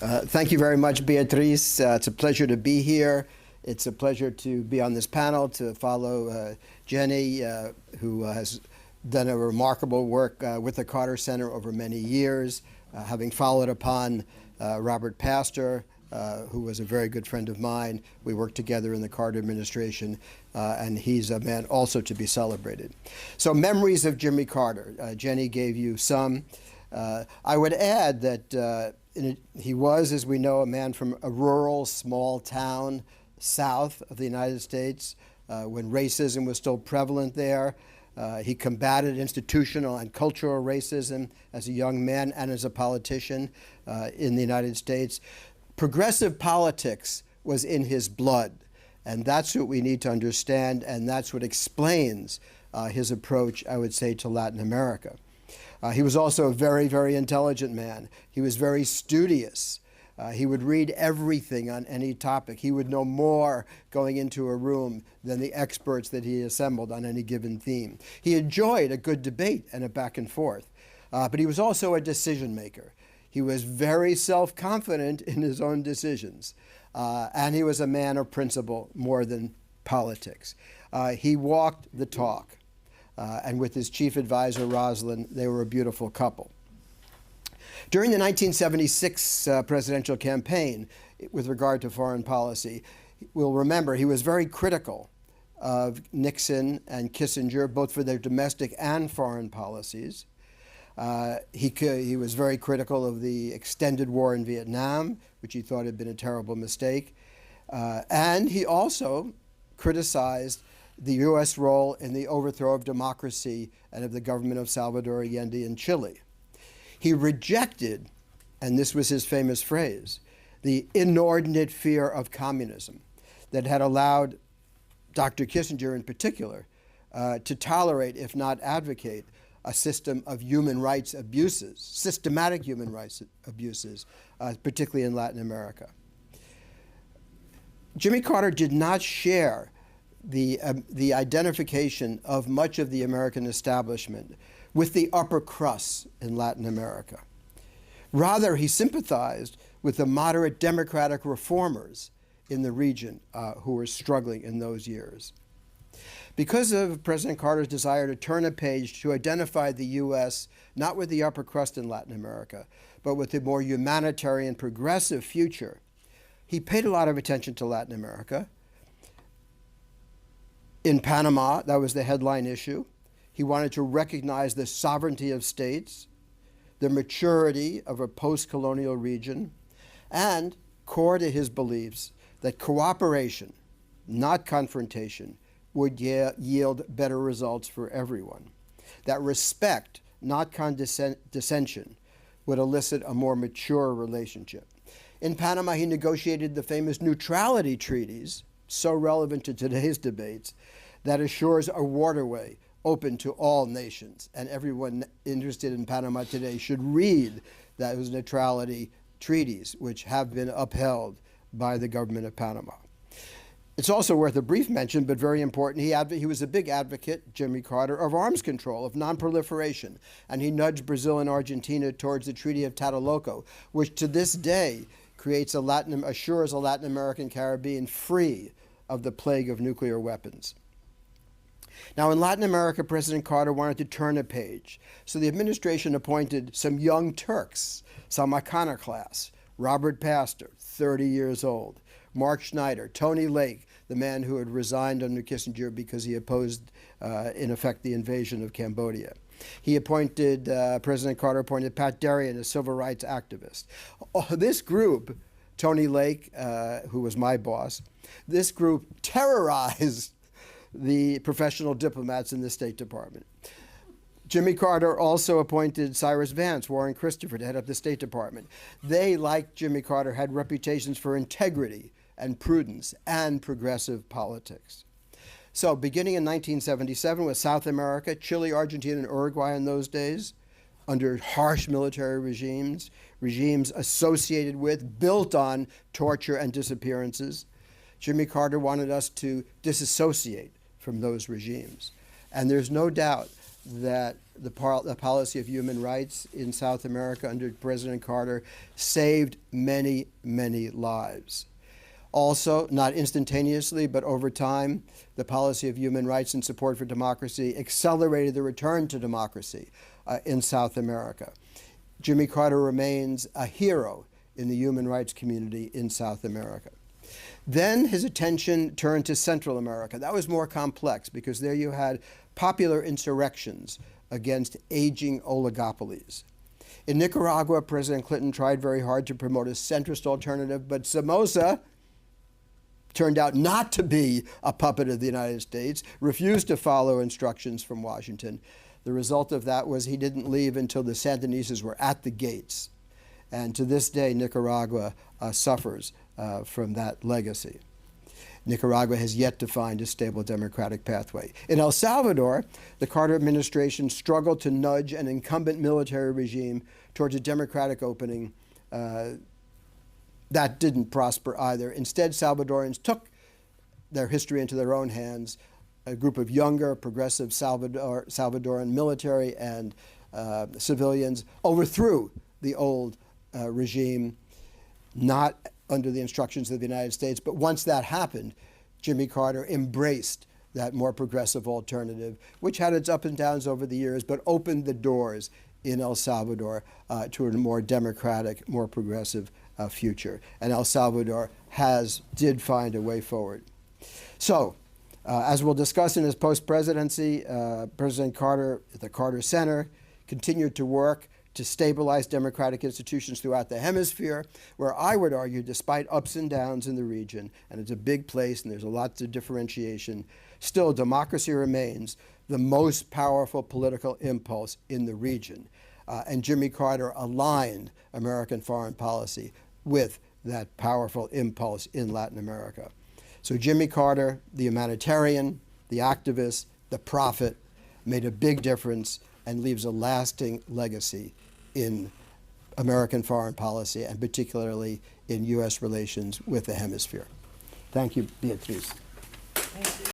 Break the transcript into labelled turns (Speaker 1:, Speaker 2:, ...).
Speaker 1: Thank you very much, Beatriz. It's a pleasure to be here. It's a pleasure to be on this panel, to follow Jenny, who has done a remarkable work with the Carter Center over many years, having followed upon Robert Pastor, who was a very good friend of mine. We worked together in the Carter administration, and he's a man also to be celebrated. So, memories of Jimmy Carter. Jenny gave you some. I would add that he was, as we know, a man from a rural, small town south of the United States when racism was still prevalent there. He combated institutional and cultural racism as a young man and as a politician in the United States. Progressive politics was in his blood, and that's what we need to understand, and that's what explains his approach, I would say, to Latin America. He was also a very, very intelligent man. He was very studious. He would read everything on any topic. He would know more going into a room than the experts that he assembled on any given theme. He enjoyed a good debate and a back and forth, but he was also a decision maker. He was very self-confident in his own decisions, and he was a man of principle more than politics. He walked the talk. And with his chief advisor, Roslyn, they were a beautiful couple. During the 1976 presidential campaign, with regard to foreign policy, we'll remember he was very critical of Nixon and Kissinger, both for their domestic and foreign policies. He was very critical of the extended war in Vietnam, which he thought had been a terrible mistake. And he also criticized the U.S. role in the overthrow of democracy and of the government of Salvador Allende in Chile. He rejected, and this was his famous phrase, the inordinate fear of communism that had allowed Dr. Kissinger in particular to tolerate, if not advocate, a system of human rights abuses, systematic human rights abuses, particularly in Latin America. Jimmy Carter did not share the identification of much of the American establishment with the upper crust in Latin America. Rather, he sympathized with the moderate democratic reformers in the region who were struggling in those years. Because of President Carter's desire to turn a page to identify the U.S. not with the upper crust in Latin America, but with a more humanitarian, progressive future, he paid a lot of attention to Latin America. In Panama, that was the headline issue. He wanted to recognize the sovereignty of states, the maturity of a post-colonial region, and, core to his beliefs, that cooperation, not confrontation, would yield better results for everyone. That respect, not condescension, would elicit a more mature relationship. In Panama, he negotiated the famous neutrality treaties, so relevant to today's debates, that assures a waterway open to all nations. And everyone interested in Panama today should read those neutrality treaties, which have been upheld by the government of Panama. It's also worth a brief mention, but very important. He was a big advocate, Jimmy Carter, of arms control, of nonproliferation, and he nudged Brazil and Argentina towards the Treaty of Tlatelolco, which to this day assures a Latin American Caribbean free of the plague of nuclear weapons. Now, in Latin America, President Carter wanted to turn a page, so the administration appointed some young Turks, some iconoclasts: Robert Pastor, 30 years old, Mark Schneider, Tony Lake, the man who had resigned under Kissinger because he opposed, in effect, the invasion of Cambodia. President Carter appointed Pat Darien, a civil rights activist. This group, Tony Lake, who was my boss, this group terrorized the professional diplomats in the State Department. Jimmy Carter also appointed Cyrus Vance, Warren Christopher, to head up the State Department. They, like Jimmy Carter, had reputations for integrity and prudence and progressive politics. So, beginning in 1977 with South America, Chile, Argentina, and Uruguay in those days, under harsh military regimes associated with, built on torture and disappearances, Jimmy Carter wanted us to disassociate from those regimes. And there's no doubt that the policy of human rights in South America under President Carter saved many, many lives. Also, not instantaneously, but over time, the policy of human rights and support for democracy accelerated the return to democracy in South America. Jimmy Carter remains a hero in the human rights community in South America. Then his attention turned to Central America. That was more complex because there you had popular insurrections against aging oligopolies. In Nicaragua, President Clinton tried very hard to promote a centrist alternative, but Somoza turned out not to be a puppet of the United States, refused to follow instructions from Washington. The result of that was he didn't leave until the Sandinistas were at the gates. And to this day, Nicaragua suffers from that legacy. Nicaragua has yet to find a stable democratic pathway. In El Salvador, the Carter administration struggled to nudge an incumbent military regime towards a democratic opening. That didn't prosper either. Instead, Salvadorans took their history into their own hands. A group of younger, progressive Salvadoran military and civilians overthrew the old regime, not under the instructions of the United States. But once that happened, Jimmy Carter embraced that more progressive alternative, which had its ups and downs over the years, but opened the doors in El Salvador to a more democratic, more progressive future. And El Salvador did find a way forward. So, as we'll discuss in his post-presidency, President Carter, at the Carter Center, continued to work to stabilize democratic institutions throughout the hemisphere, where I would argue, despite ups and downs in the region, and it's a big place and there's a lot of differentiation, still democracy remains the most powerful political impulse in the region. And Jimmy Carter aligned American foreign policy with that powerful impulse in Latin America. So Jimmy Carter, the humanitarian, the activist, the prophet, made a big difference and leaves a lasting legacy in American foreign policy, and particularly in U.S. relations with the hemisphere. Thank you, Beatriz.
Speaker 2: Thank you.